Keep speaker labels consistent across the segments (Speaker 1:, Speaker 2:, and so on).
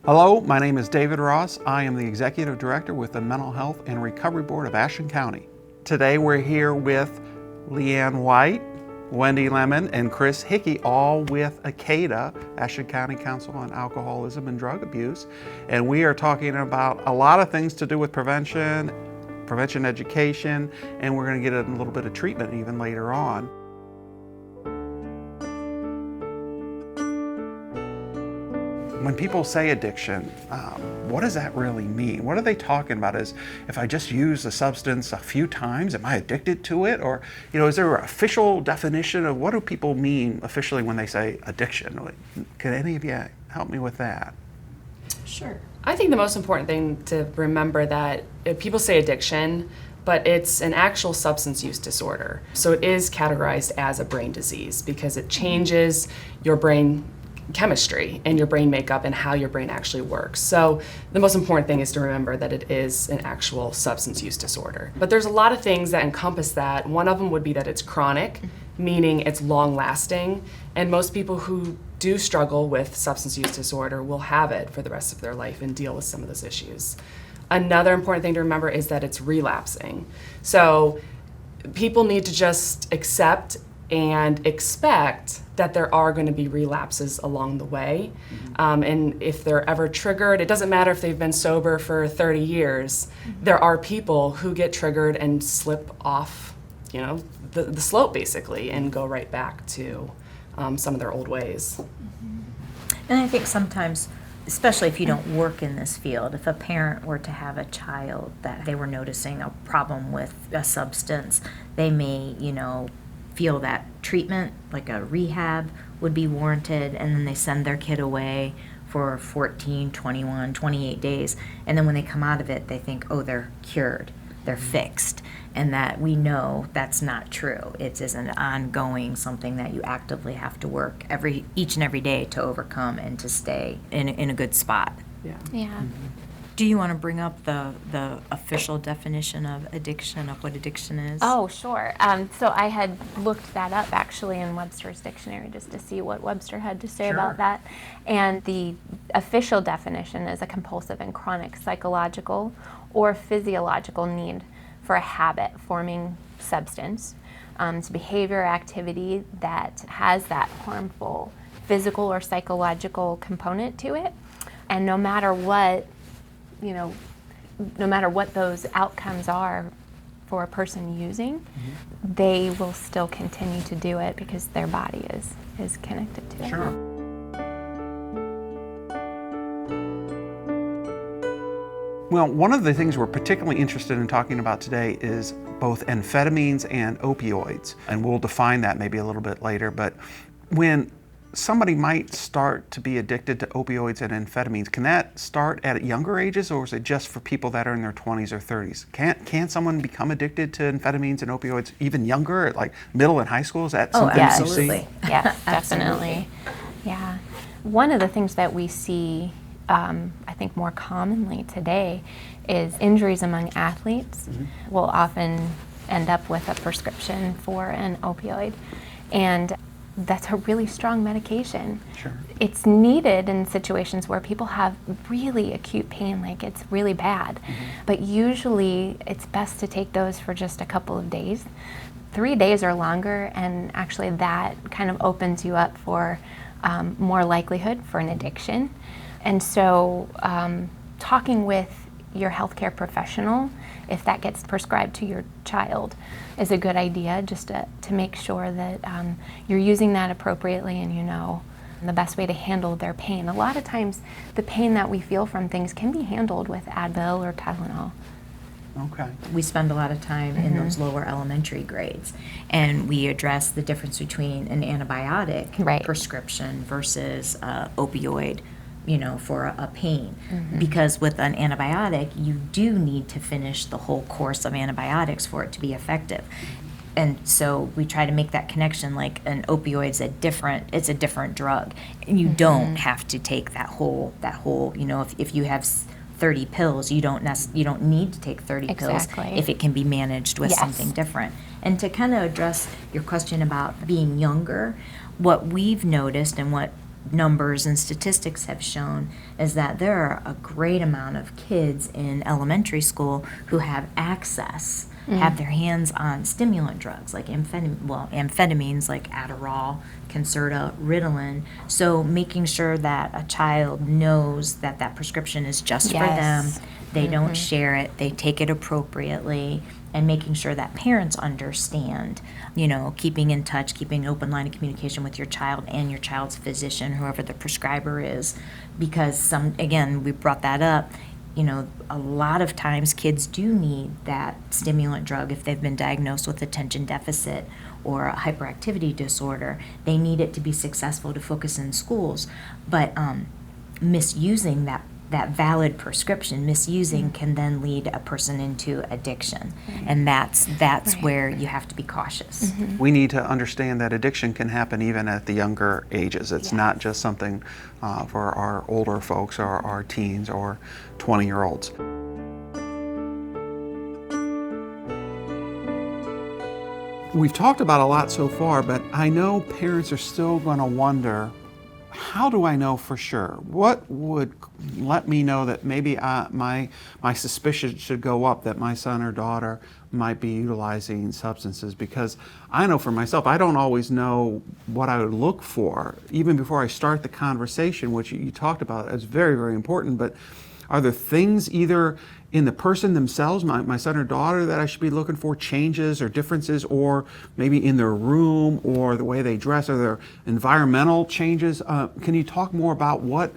Speaker 1: Hello, my name is David Ross. I am the Executive Director with the Mental Health and Recovery Board of Ashland County. Today we're here with Leanne White, Wendy Lemon, and Chris Hickey, all with ACADA, Ashland County Council on Alcoholism and Drug Abuse. And we are talking about a lot of things to do with prevention education, and we're going to get a little bit of treatment even later on. When people say addiction, what does that really mean? What are they talking about? Is if I just use a substance a few times, am I addicted to it? Or, is there an official definition of what do people mean officially when they say addiction? Can any of you help me with that?
Speaker 2: Sure. I think the most important thing to remember that people say addiction, but it's an actual substance use disorder. So it is categorized as a brain disease because it changes your brain chemistry and your brain makeup and how your brain actually works. So the most important thing is to remember that it is an actual substance use disorder. But there's a lot of things that encompass that. One of them would be that it's chronic, meaning it's long lasting, and most people who do struggle with substance use disorder will have it for the rest of their life and deal with some of those issues. Another important thing to remember is that it's relapsing. So people need to just accept and expect that there are going to be relapses along the way. And if they're ever triggered, it doesn't matter if they've been sober for 30 years, there are people who get triggered and slip off, the slope basically and go right back to some of their old ways.
Speaker 3: And I think sometimes, especially if you don't work in this field, if a parent were to have a child that they were noticing a problem with a substance, they may, feel that treatment, like a rehab, would be warranted, and then they send their kid away for 14, 21, 28 days, and then when they come out of it, they think, oh, they're cured, they're fixed, and that we know that's not true. It is an ongoing something that you actively have to work each and every day to overcome and to stay in a good spot.
Speaker 2: Yeah.
Speaker 4: Yeah.
Speaker 3: Do you want to bring up the official definition of addiction, of what addiction is?
Speaker 4: Oh, sure. So I had looked that up actually in Webster's dictionary just to see what Webster had to say about that. And the official definition is a compulsive and chronic psychological or physiological need for a habit-forming substance. It's behavior or activity that has that harmful physical or psychological component to it. And no matter what those outcomes are for a person using, they will still continue to do it because their body is connected to it.
Speaker 1: Sure. Well, one of the things we're particularly interested in talking about today is both amphetamines and opioids, and we'll define that maybe a little bit later, but when somebody might start to be addicted to opioids and amphetamines, can that start at younger ages, or is it just for people that are in their 20s or 30s? Can someone become addicted to amphetamines and opioids even younger, at like middle and high school? Is that something you see?
Speaker 4: Yes, definitely. Yeah. One of the things that we see, I think more commonly today, is injuries among athletes will often end up with a prescription for an opioid. And that's a really strong medication.
Speaker 1: Sure.
Speaker 4: It's needed in situations where people have really acute pain, like it's really bad. But usually it's best to take those for just a couple of days, 3 days or longer, and actually that kind of opens you up for more likelihood for an addiction. And so talking with your healthcare professional, if that gets prescribed to your child, is a good idea, just to make sure that you're using that appropriately and the best way to handle their pain. A lot of times the pain that we feel from things can be handled with Advil or Tylenol.
Speaker 1: Okay.
Speaker 3: We spend a lot of time in those lower elementary grades, and we address the difference between an antibiotic prescription versus opioid, for a pain. Because with an antibiotic, you do need to finish the whole course of antibiotics for it to be effective. And so we try to make that connection, like an opioid's it's a different drug. And you don't have to take that whole, if you have 30 pills, you don't need to take 30 pills if it can be managed with something different. And to kind of address your question about being younger, what we've noticed and what numbers and statistics have shown is that there are a great amount of kids in elementary school who have access, have their hands on stimulant drugs like amphetamines like Adderall, Concerta, Ritalin. So making sure that a child knows that that prescription is just for them, they don't share it, they take it appropriately, and making sure that parents understand, keeping in touch, keeping an open line of communication with your child and your child's physician, whoever the prescriber is, because we brought that up, a lot of times kids do need that stimulant drug if they've been diagnosed with attention deficit or a hyperactivity disorder. They need it to be successful to focus in schools, but misusing that valid prescription, can then lead a person into addiction. And that's where you have to be cautious.
Speaker 1: We need to understand that addiction can happen even at the younger ages. It's not just something for our older folks or our teens or 20-year-olds. We've talked about a lot so far, but I know parents are still going to wonder, how do I know for sure? What would let me know that maybe my suspicion should go up that my son or daughter might be utilizing substances? Because I know for myself, I don't always know what I would look for, even before I start the conversation, which you talked about as very, very important. But are there things either in the person themselves, my son or daughter, that I should be looking for changes or differences, or maybe in their room or the way they dress or their environmental changes? Can you talk more about what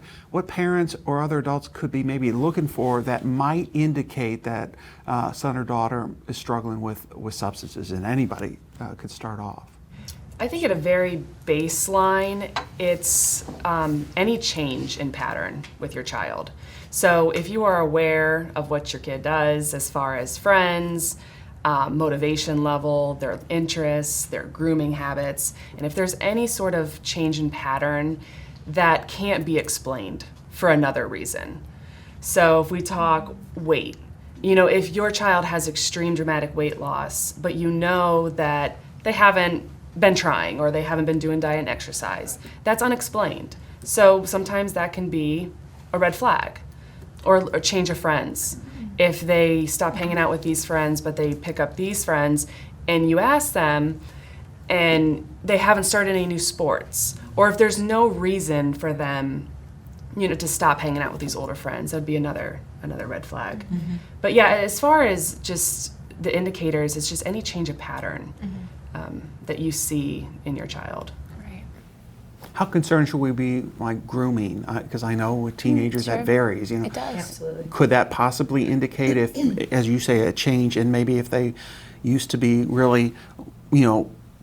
Speaker 1: parents or other adults could be maybe looking for that might indicate that son or daughter is struggling with substances? And anybody could start off.
Speaker 2: I think at a very baseline, it's any change in pattern with your child. So if you are aware of what your kid does as far as friends, motivation level, their interests, their grooming habits, and if there's any sort of change in pattern that can't be explained for another reason. So if we talk weight, if your child has extreme dramatic weight loss, but that they haven't been trying or they haven't been doing diet and exercise, that's unexplained. So sometimes that can be a red flag, or a change of friends. If they stop hanging out with these friends but they pick up these friends, and you ask them and they haven't started any new sports, or if there's no reason for them to stop hanging out with these older friends, that'd be another red flag. But yeah, as far as just the indicators, it's just any change of pattern that you see in your child.
Speaker 4: Right.
Speaker 1: How concerned should we be, like grooming? Because I know with teenagers
Speaker 4: Sure.
Speaker 1: that varies.
Speaker 4: It does.
Speaker 3: Absolutely.
Speaker 1: Could that possibly indicate if, as you say, a change in maybe if they used to be really,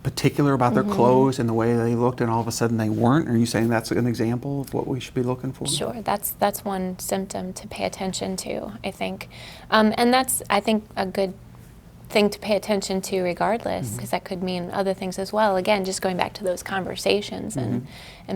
Speaker 1: particular about their clothes and the way they looked, and all of a sudden they weren't? Are you saying that's an example of what we should be looking for?
Speaker 4: Sure, that's one symptom to pay attention to, I think. And that's, I think, a good thing to pay attention to regardless, because that could mean other things as well. Again, just going back to those conversations and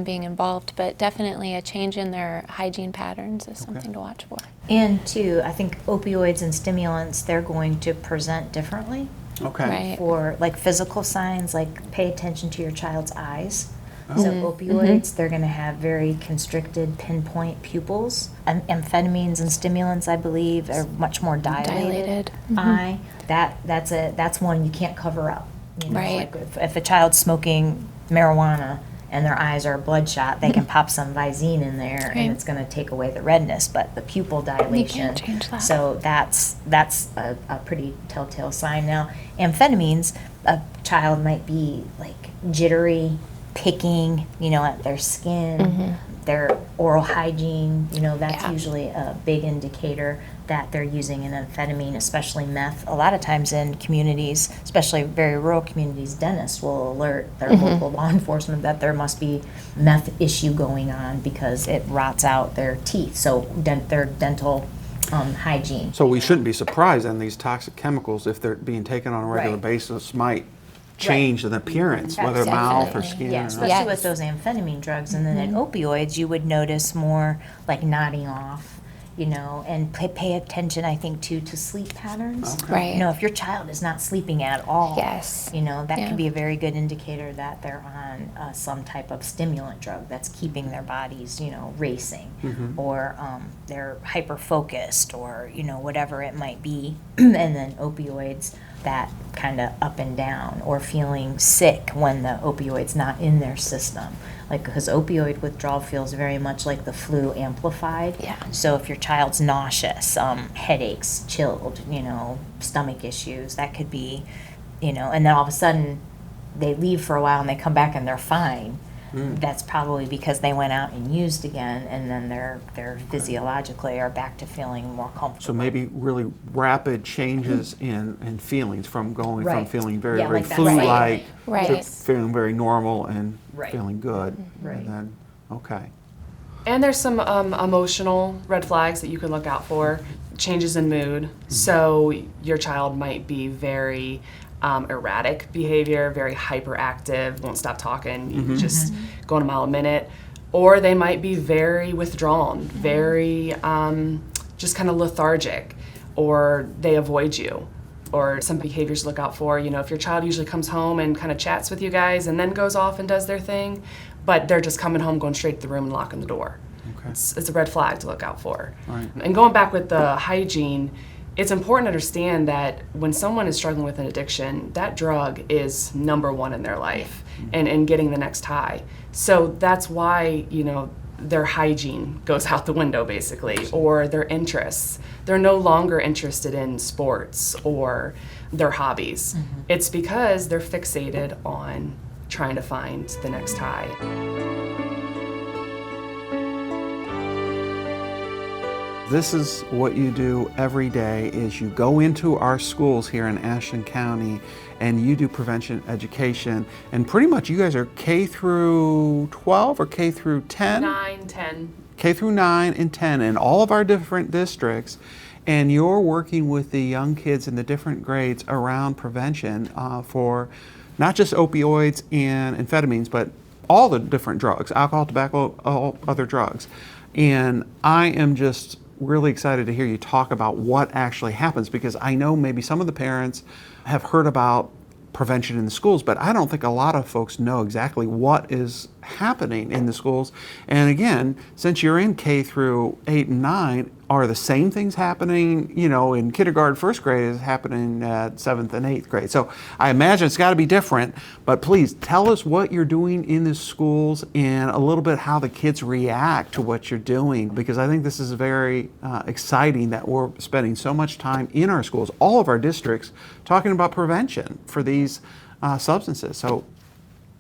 Speaker 4: being involved, but definitely a change in their hygiene patterns is something to watch for.
Speaker 3: And two, I think opioids and stimulants, they're going to present differently.
Speaker 1: Okay.
Speaker 4: Right.
Speaker 3: For like physical signs, like pay attention to your child's eyes. So opioids, they're going to have very constricted pinpoint pupils. Amphetamines and stimulants, I believe, are much more dilated. Eye. That's one you can't cover up.
Speaker 4: Right.
Speaker 3: Like if a child's smoking marijuana and their eyes are bloodshot, they can pop some Visine in there,
Speaker 4: Right.
Speaker 3: and it's going to take away the redness. But the pupil dilation,
Speaker 4: can't change that.
Speaker 3: so that's a pretty telltale sign. Now, amphetamines, a child might be like jittery, picking, at their skin, their oral hygiene, that's
Speaker 4: Yeah.
Speaker 3: usually a big indicator that they're using an amphetamine, especially meth. A lot of times in communities, especially very rural communities, dentists will alert their local law enforcement that there must be meth issue going on because it rots out their teeth, so their dental hygiene.
Speaker 1: So we shouldn't be surprised then these toxic chemicals, if they're being taken on a regular
Speaker 3: Right.
Speaker 1: basis, might change the appearance, whether mouth or
Speaker 4: Definitely.
Speaker 1: skin.
Speaker 3: Yeah,
Speaker 1: or
Speaker 3: especially
Speaker 4: Yes.
Speaker 3: with those amphetamine drugs. And then in opioids, you would notice more like nodding off, and pay attention, I think, too, to sleep patterns.
Speaker 1: Okay.
Speaker 4: Right.
Speaker 3: If your child is not sleeping at all,
Speaker 4: Yes.
Speaker 3: that
Speaker 4: Yeah.
Speaker 3: can be a very good indicator that they're on some type of stimulant drug that's keeping their bodies, racing, or they're hyper-focused, or, whatever it might be. And then opioids, that kind of up and down, or feeling sick when the opioid's not in their system. Because opioid withdrawal feels very much like the flu amplified.
Speaker 4: Yeah.
Speaker 3: So if your child's nauseous, headaches, chilled, stomach issues, that could be, and then all of a sudden they leave for a while and they come back and they're fine. That's probably because they went out and used again, and then they're physiologically are back to feeling more comfortable.
Speaker 1: So maybe really rapid changes in feelings from going from
Speaker 3: Right.
Speaker 1: feeling very,
Speaker 3: Yeah,
Speaker 1: very
Speaker 3: like that
Speaker 1: flu-like
Speaker 4: Right.
Speaker 1: to
Speaker 3: Yes.
Speaker 1: feeling very normal and
Speaker 3: Right.
Speaker 1: feeling good.
Speaker 3: Right.
Speaker 1: And then, okay.
Speaker 2: And there's some emotional red flags that you can look out for. Changes in mood. So your child might be very erratic behavior, very hyperactive, won't stop talking, you just going a mile a minute. Or they might be very withdrawn, very just kind of lethargic, or they avoid you. Or some behaviors to look out for, if your child usually comes home and kind of chats with you guys and then goes off and does their thing, but they're just coming home, going straight to the room and locking the door.
Speaker 1: Okay.
Speaker 2: It's a red flag to look out for.
Speaker 1: Right.
Speaker 2: And going back with the hygiene, it's important to understand that when someone is struggling with an addiction, that drug is number one in their life and getting the next high. So that's why, their hygiene goes out the window basically, or their interests. They're no longer interested in sports or their hobbies. It's because they're fixated on trying to find the next high.
Speaker 1: This is what you do every day is you go into our schools here in Ashland County and you do prevention education, and pretty much you guys are K through 12 or K through 10?
Speaker 2: 9, 10.
Speaker 1: K through 9 and 10 in all of our different districts, and you're working with the young kids in the different grades around prevention for not just opioids and amphetamines, but all the different drugs, alcohol, tobacco, all other drugs. And I am just really excited to hear you talk about what actually happens, because I know maybe some of the parents have heard about prevention in the schools, but I don't think a lot of folks know exactly what is happening in the schools. And again, since you're in K through 8 and 9, are the same things happening, in kindergarten, first grade as happening at 7th and 8th grade? So I imagine it's got to be different, but please tell us what you're doing in the schools and a little bit how the kids react to what you're doing, because I think this is very exciting that we're spending so much time in our schools, all of our districts, talking about prevention for these substances. So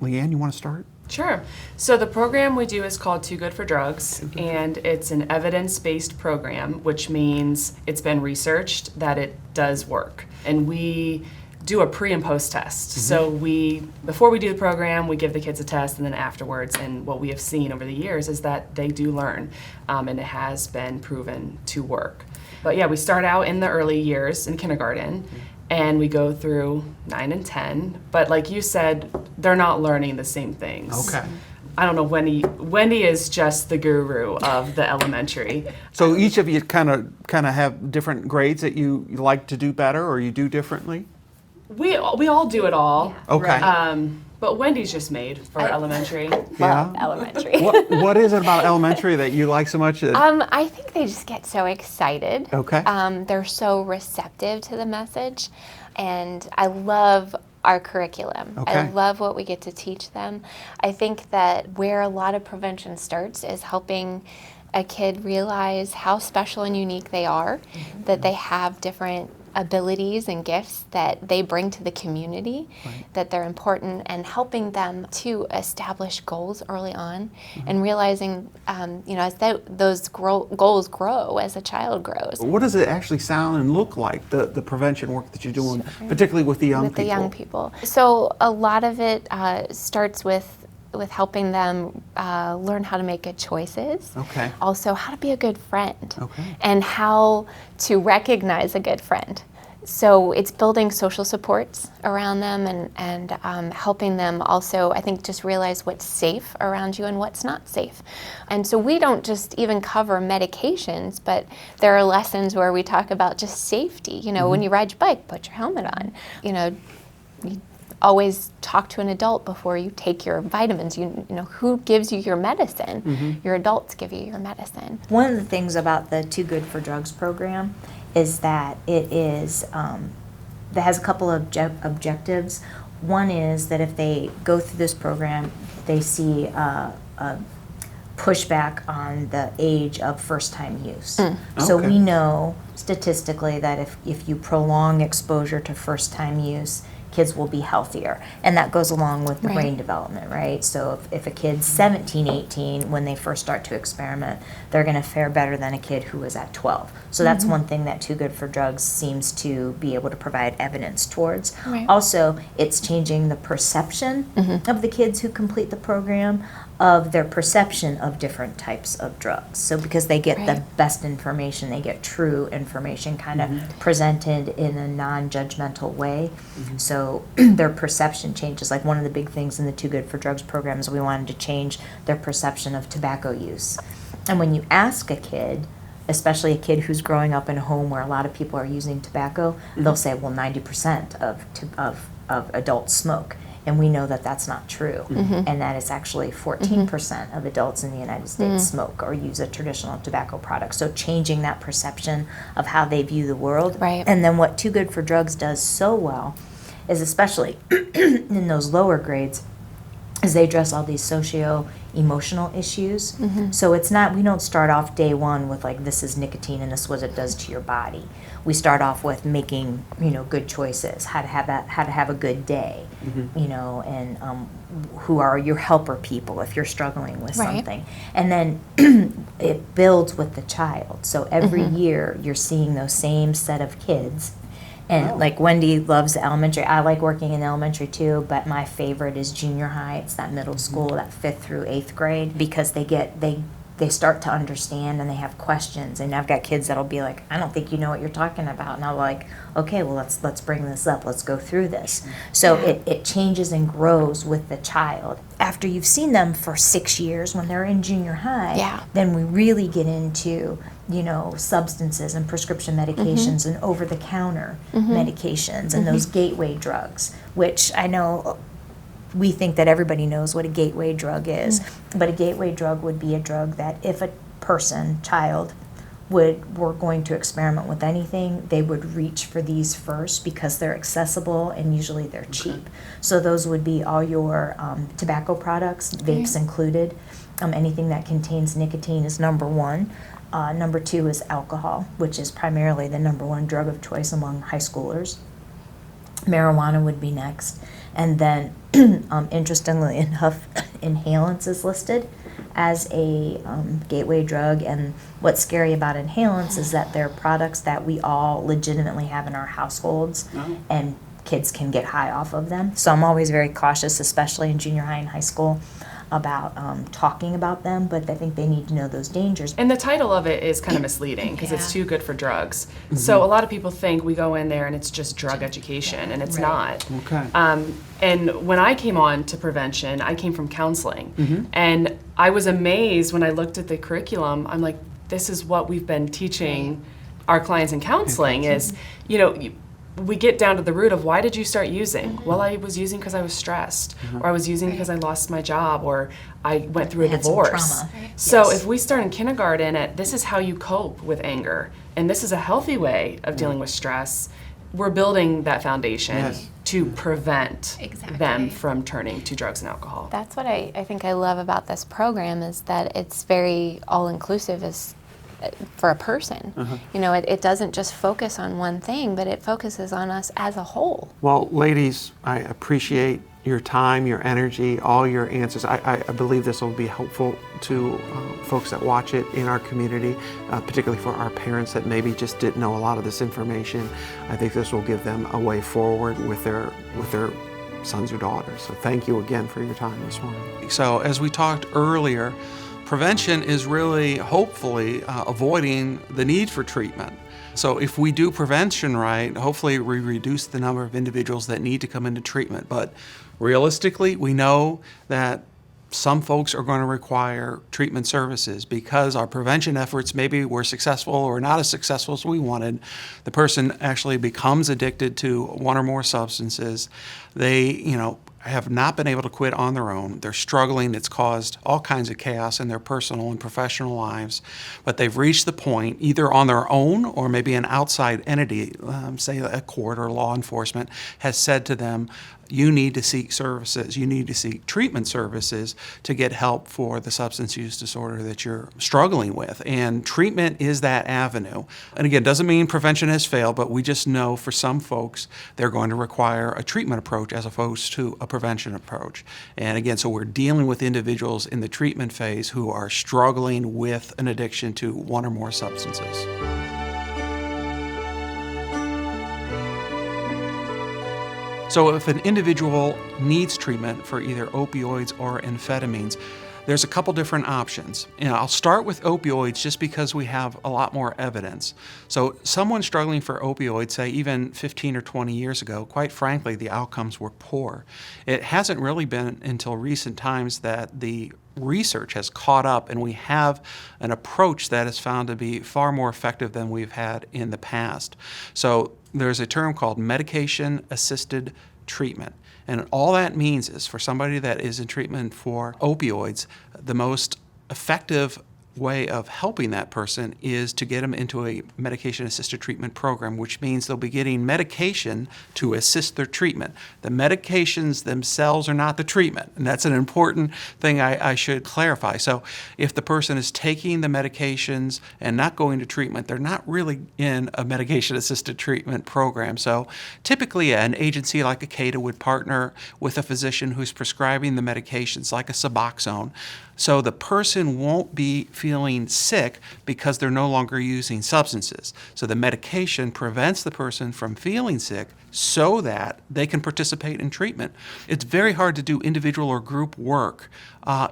Speaker 1: Leanne, you want to start?
Speaker 2: Sure. So the program we do is called Too Good for Drugs, and it's an evidence-based program, which means it's been researched that it does work. And we do a pre and post test. So before we do the program, we give the kids a test, and then afterwards, and what we have seen over the years is that they do learn, and it has been proven to work. But yeah, we start out in the early years in kindergarten, and we go through 9 and 10. But like you said, they're not learning the same things.
Speaker 1: Okay.
Speaker 2: I don't know, Wendy is just the guru of the elementary.
Speaker 1: So each of you kind of have different grades that you like to do better or you do differently?
Speaker 2: We all do it all.
Speaker 1: Okay.
Speaker 2: But Wendy's just made for elementary.
Speaker 1: Yeah.
Speaker 4: Elementary.
Speaker 1: What is it about elementary that you like so much?
Speaker 4: I think they just get so excited.
Speaker 1: Okay.
Speaker 4: They're so receptive to the message, and I love our curriculum.
Speaker 1: Okay.
Speaker 4: I love what we get to teach them. I think that where a lot of prevention starts is helping a kid realize how special and unique they are, that they have different abilities and gifts that they bring to the community, that they're important, and helping them to establish goals early on, and realizing, as those goals grow, as a child grows.
Speaker 1: What does it actually sound and look like, the prevention work that you're doing, particularly with the young people?
Speaker 4: With the young people. So a lot of it starts with helping them learn how to make good choices.
Speaker 1: Okay.
Speaker 4: Also, how to be a good friend.
Speaker 1: Okay.
Speaker 4: And how to recognize a good friend. So it's building social supports around them and helping them also, I think, just realize what's safe around you and what's not safe. And so we don't just even cover medications, but there are lessons where we talk about just safety. You know, when you ride your bike, put your helmet on. You know, you always talk to an adult before you take your vitamins. You know, who gives you your medicine? Your adults give you your medicine.
Speaker 3: One of the things about the Too Good for Drugs program is that it is, that has a couple of objectives. One is that if they go through this program, they see a pushback on the age of first-time use. So
Speaker 1: Okay.
Speaker 3: we know statistically that if you prolong exposure to first-time use, kids will be healthier. And that goes along with the
Speaker 4: Right.
Speaker 3: brain development, right? So if a kid's 17, 18, when they first start to experiment, they're going to fare better than a kid who was at 12. So that's one thing that Too Good for Drugs seems to be able to provide evidence towards.
Speaker 4: Right.
Speaker 3: Also, it's changing the perception of the kids who complete the program, of their perception of different types of drugs. So because they get the
Speaker 4: Right.
Speaker 3: best information, they get true information kind of presented in a non-judgmental way. So their perception changes. Like one of the big things in the Too Good for Drugs program is we wanted to change their perception of tobacco use. And when you ask a kid, especially a kid who's growing up in a home where a lot of people are using tobacco, they'll say, well, 90% of adults smoke. And we know that that's not true, and that it's actually 14% of adults in the United States smoke or use a traditional tobacco product. So changing that perception of how they view the world.
Speaker 4: Right.
Speaker 3: And then what Too Good for Drugs does so well is, especially in those lower grades, is they address all these socio-emotional issues. So it's not, we don't start off day one with like, this is nicotine and this is what it does to your body. We start off with making, good choices, how to have a good day, and who are your helper people if you're struggling with
Speaker 4: Right.
Speaker 3: something. And then it builds with the child. So every year you're seeing those same set of kids. And like Wendy loves elementary. I like working in elementary too, but my favorite is junior high. It's that middle school, that 5th through 8th grade, because they start to understand and they have questions. And I've got kids that'll be like, I don't think you know what you're talking about. And I'm like, okay, well let's bring this up. Let's go through this. So it changes and grows with the child. After you've seen them for 6 years when they're in junior high, then we really get into substances and prescription medications and over-the-counter medications and those gateway drugs, which I know we think that everybody knows what a gateway drug is, but a gateway drug would be a drug that if a child were going to experiment with anything, they would reach for these first because they're accessible and usually they're cheap. So those would be all your tobacco products, vapes included. Anything that contains nicotine is number one. Number two is alcohol, which is primarily the number one drug of choice among high schoolers. Marijuana would be next. And then, interestingly enough, inhalants is listed as a gateway drug. And what's scary about inhalants is that they're products that we all legitimately have in our households, and kids can get high off of them. So I'm always very cautious, especially in junior high and high school, about talking about them, but I think they need to know those dangers.
Speaker 2: And the title of it is kind of misleading because it's Too Good for Drugs. So a lot of people think we go in there and it's just drug education, and it's not.
Speaker 1: Okay.
Speaker 2: And when I came on to prevention, I came from counseling. And I was amazed when I looked at the curriculum. I'm like, this is what we've been teaching our clients in counseling is, we get down to the root of why did you start using? Well, I was using because I was stressed, or I was using because I lost my job, or I went through a
Speaker 3: Had some
Speaker 2: divorce.
Speaker 3: trauma.
Speaker 2: So if we start in kindergarten at this is how you cope with anger, and this is a healthy way of dealing with stress, we're building that foundation to prevent them from turning to drugs and alcohol.
Speaker 4: That's what I think I love about this program is that it's very all-inclusive as for a person. It doesn't just focus on one thing, but it focuses on us as a whole.
Speaker 1: Well, ladies, I appreciate your time, your energy, all your answers. I believe this will be helpful to folks that watch it in our community, particularly for our parents that maybe just didn't know a lot of this information. I think this will give them a way forward with their sons or daughters. So thank you again for your time this morning. So as we talked earlier, prevention is really, hopefully, avoiding the need for treatment. So if we do prevention right, hopefully we reduce the number of individuals that need to come into treatment. But realistically, we know that some folks are going to require treatment services because our prevention efforts maybe were successful or not as successful as we wanted. The person actually becomes addicted to one or more substances. They, have not been able to quit on their own. They're struggling. It's caused all kinds of chaos in their personal and professional lives. But they've reached the point, either on their own or maybe an outside entity, say a court or law enforcement, has said to them, you need to seek services. You need to seek treatment services to get help for the substance use disorder that you're struggling with. And treatment is that avenue. And again, doesn't mean prevention has failed, but we just know for some folks, they're going to require a treatment approach as opposed to a prevention approach. And again, so we're dealing with individuals in the treatment phase who are struggling with an addiction to one or more substances. So if an individual needs treatment for either opioids or amphetamines, there's a couple different options. I'll start with opioids just because we have a lot more evidence. So someone struggling for opioids, say even 15 or 20 years ago, quite frankly, the outcomes were poor. It hasn't really been until recent times that the research has caught up and we have an approach that is found to be far more effective than we've had in the past. So there's a term called medication-assisted treatment. And all that means is for somebody that is in treatment for opioids, the most effective way of helping that person is to get them into a medication-assisted treatment program, which means they'll be getting medication to assist their treatment. The medications themselves are not the treatment, and that's an important thing I should clarify. So if the person is taking the medications and not going to treatment, they're not really in a medication-assisted treatment program. So typically an agency like ACADA would partner with a physician who's prescribing the medications like a Suboxone. So the person won't be feeling sick because they're no longer using substances. So the medication prevents the person from feeling sick so that they can participate in treatment. It's very hard to do individual or group work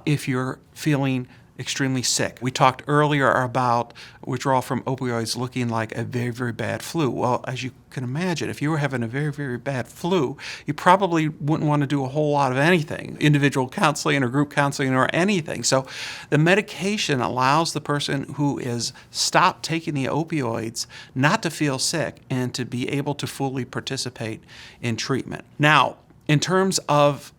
Speaker 1: if you're feeling extremely sick. We talked earlier about withdrawal from opioids looking like a very, very bad flu. Well, as you can imagine, if you were having a very, very bad flu, you probably wouldn't want to do a whole lot of anything, individual counseling or group counseling or anything. So the medication allows the person who is stopped taking the opioids not to feel sick and to be able to fully participate in treatment. Now, in terms of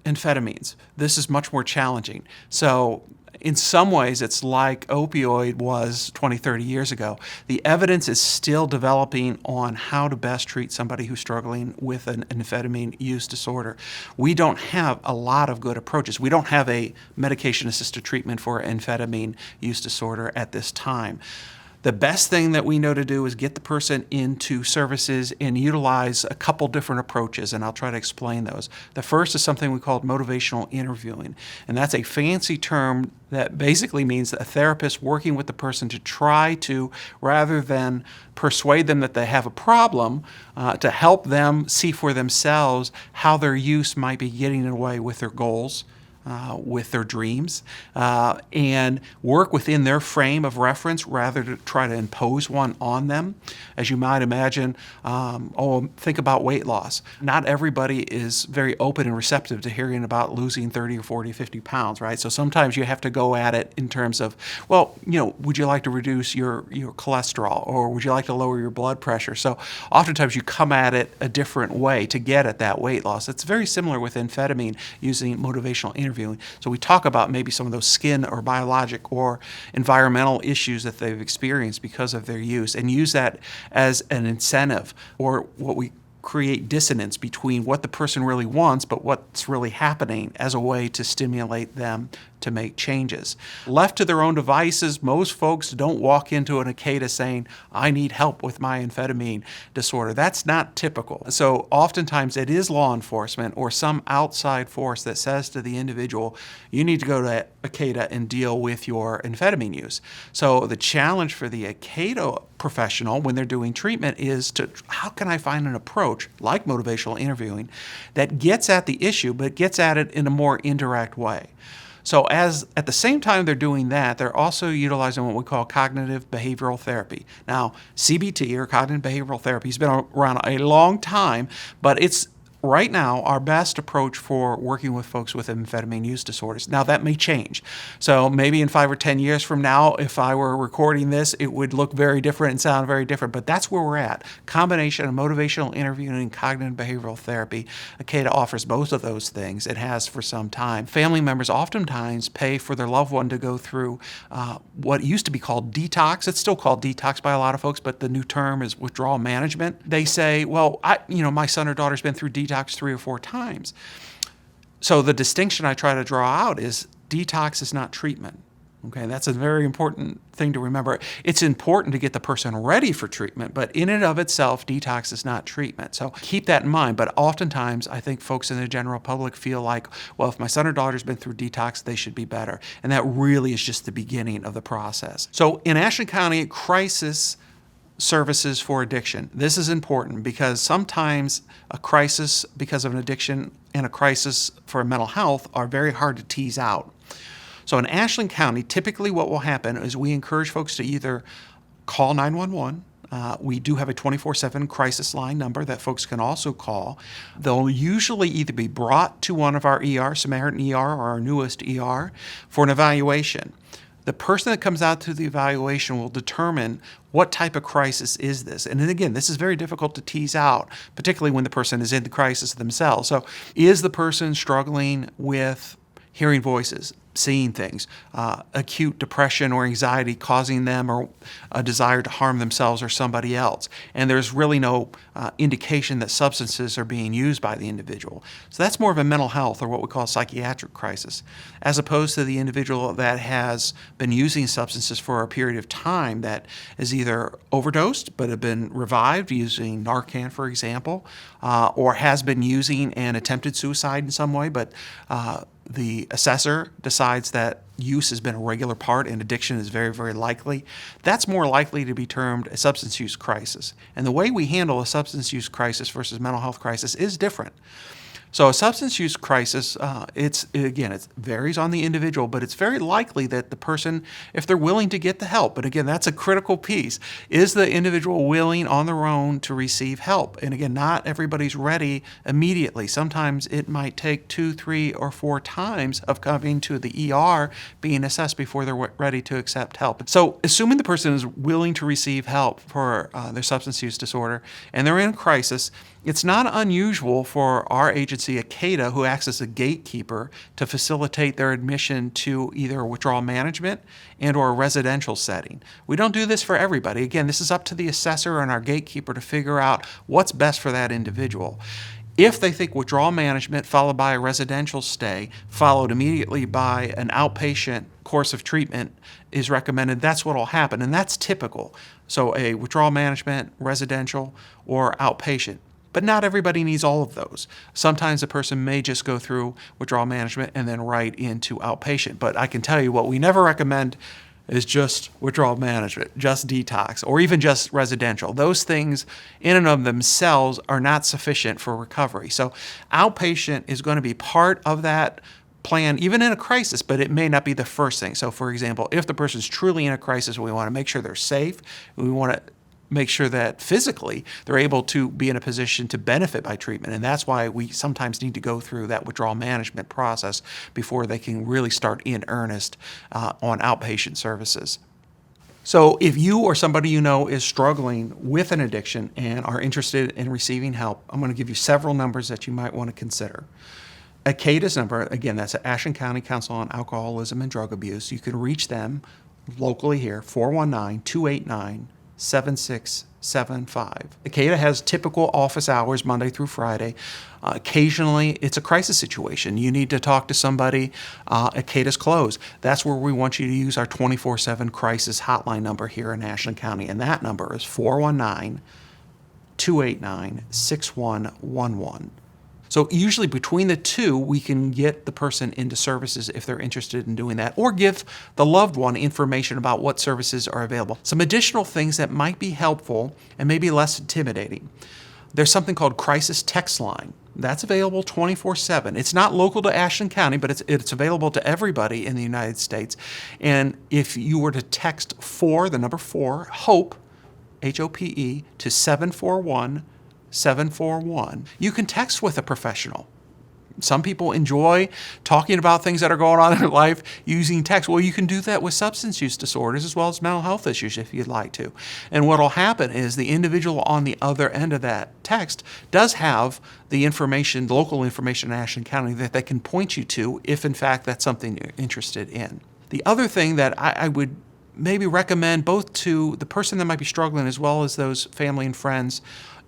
Speaker 1: amphetamines, this is much more challenging. So in some ways, it's like opioid was 20, 30 years ago. The evidence is still developing on how to best treat somebody who's struggling with an amphetamine use disorder. We don't have a lot of good approaches. We don't have a medication-assisted treatment for amphetamine use disorder at this time. The best thing that we know to do is get the person into services and utilize a couple different approaches, and I'll try to explain those. The first is something we call motivational interviewing, and that's a fancy term that basically means that a therapist working with the person to try to, rather than persuade them that they have a problem, to help them see for themselves how their use might be getting in the way with their goals, with their dreams, and work within their frame of reference rather to try to impose one on them. As you might imagine, think about weight loss. Not everybody is very open and receptive to hearing about losing 30 or 40, 50 pounds, right? So sometimes you have to go at it in terms of, well, would you like to reduce your cholesterol, or would you like to lower your blood pressure? So oftentimes you come at it a different way to get at that weight loss. It's very similar with amphetamine using motivational interviewing. So we talk about maybe some of those skin or biologic or environmental issues that they've experienced because of their use, and use that as an incentive, or what we create dissonance between what the person really wants but what's really happening, as a way to stimulate them to make changes. Left to their own devices, most folks don't walk into an ACADA saying, I need help with my amphetamine disorder. That's not typical. So oftentimes it is law enforcement or some outside force that says to the individual, you need to go to ACADA and deal with your amphetamine use. So the challenge for the ACADA professional when they're doing treatment is to, how can I find an approach like motivational interviewing that gets at the issue but gets at it in a more indirect way? So at the same time they're doing that, they're also utilizing what we call cognitive behavioral therapy. Now, CBT, or cognitive behavioral therapy, has been around a long time, but it's right now our best approach for working with folks with amphetamine use disorders. Now, that may change. So maybe in 5 or 10 years from now, if I were recording this, it would look very different and sound very different. But that's where we're at. Combination of motivational interviewing and cognitive behavioral therapy. Akeda offers both of those things. It has for some time. Family members oftentimes pay for their loved one to go through what used to be called detox. It's still called detox by a lot of folks, but the new term is withdrawal management. They say, well, my son or daughter's been through detox 3 or 4 times. So the distinction I try to draw out is detox is not treatment. Okay, that's a very important thing to remember. It's important to get the person ready for treatment, but in and of itself, detox is not treatment. So keep that in mind. But oftentimes, I think folks in the general public feel like, well, if my son or daughter's been through detox, they should be better. And that really is just the beginning of the process. So in Ashland County, crisis services for addiction. This is important because sometimes a crisis because of an addiction and a crisis for mental health are very hard to tease out. So in Ashland County, typically what will happen is we encourage folks to either call 911. We do have a 24/7 crisis line number that folks can also call. They'll usually either be brought to one of our ER, Samaritan ER or our newest ER, for an evaluation. The person that comes out to the evaluation will determine what type of crisis is this. And then again, this is very difficult to tease out, particularly when the person is in the crisis themselves. So is the person struggling with hearing voices, seeing things, acute depression or anxiety causing them or a desire to harm themselves or somebody else? And there's really no indication that substances are being used by the individual. So that's more of a mental health or what we call psychiatric crisis, as opposed to the individual that has been using substances for a period of time that is either overdosed but have been revived using Narcan, for example, or has been using and attempted suicide in some way, but the assessor decides that use has been a regular part and addiction is very, very likely. That's more likely to be termed a substance use crisis. And the way we handle a substance use crisis versus mental health crisis is different. So a substance use crisis, it varies on the individual, but it's very likely that the person, if they're willing to get the help, but again, that's a critical piece, is the individual willing on their own to receive help? And again, not everybody's ready immediately. Sometimes it might take 2, 3, or 4 times of coming to the ER, being assessed before they're ready to accept help. So assuming the person is willing to receive help for their substance use disorder and they're in a crisis, it's not unusual for our agency, Akeda, who acts as a gatekeeper, to facilitate their admission to either a withdrawal management and or a residential setting. We don't do this for everybody. Again, this is up to the assessor and our gatekeeper to figure out what's best for that individual. If they think withdrawal management followed by a residential stay, followed immediately by an outpatient course of treatment is recommended, that's what will happen, and that's typical. So a withdrawal management, residential, or outpatient. But not everybody needs all of those. Sometimes a person may just go through withdrawal management and then right into outpatient. But I can tell you what we never recommend is just withdrawal management, just detox, or even just residential. Those things in and of themselves are not sufficient for recovery. So outpatient is going to be part of that plan, even in a crisis, but it may not be the first thing. So for example, if the person's truly in a crisis, we want to make sure they're safe. We want to make sure that physically they're able to be in a position to benefit by treatment. And that's why we sometimes need to go through that withdrawal management process before they can really start in earnest on outpatient services. So if you or somebody you know is struggling with an addiction and are interested in receiving help, I'm going to give you several numbers that you might want to consider. Akeda's number, again, that's the Ashland County Council on Alcoholism and Drug Abuse. You can reach them locally here, 419-289-7675. Akeda has typical office hours Monday through Friday. Occasionally, it's a crisis situation. You need to talk to somebody. Akeda's closed. That's where we want you to use our 24/7 crisis hotline number here in Ashland County, and that number is 419-289-6111. So usually between the two, we can get the person into services if they're interested in doing that, or give the loved one information about what services are available. Some additional things that might be helpful and maybe less intimidating. There's something called Crisis Text Line. That's available 24/7. It's not local to Ashland County, but it's available to everybody in the United States. And if you were to text the number 4, HOPE, HOPE, to 741-741, you can text with a professional. Some people enjoy talking about things that are going on in their life using text. Well, you can do that with substance use disorders as well as mental health issues if you'd like to. And what will happen is the individual on the other end of that text does have the information, local information in Ashland County that they can point you to if in fact that's something you're interested in. The other thing that I would maybe recommend both to the person that might be struggling as well as those family and friends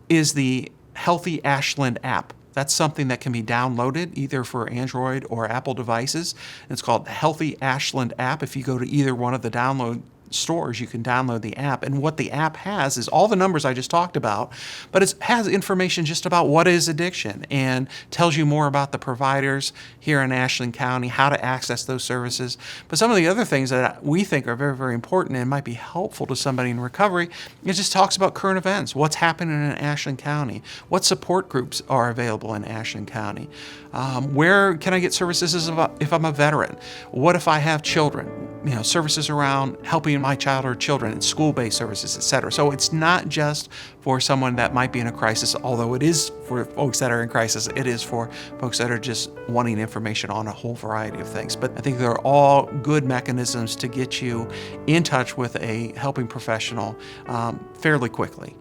Speaker 1: is the Healthy Ashland app. That's something that can be downloaded either for Android or Apple devices. It's called Healthy Ashland App. If you go to either one of the download stores, you can download the app. And what the app has is all the numbers I just talked about, but it has information just about what is addiction and tells you more about the providers here in Ashland County, how to access those services. But some of the other things that we think are very, very important and might be helpful to somebody in recovery, it just talks about current events, what's happening in Ashland County, what support groups are available in Ashland County, where can I get services if I'm a veteran, what if I have children, services around helping my child or children, and school-based services, etc. So it's not just for someone that might be in a crisis, although it is for folks that are in crisis, it is for folks that are just wanting information on a whole variety of things. But I think they're all good mechanisms to get you in touch with a helping professional fairly quickly.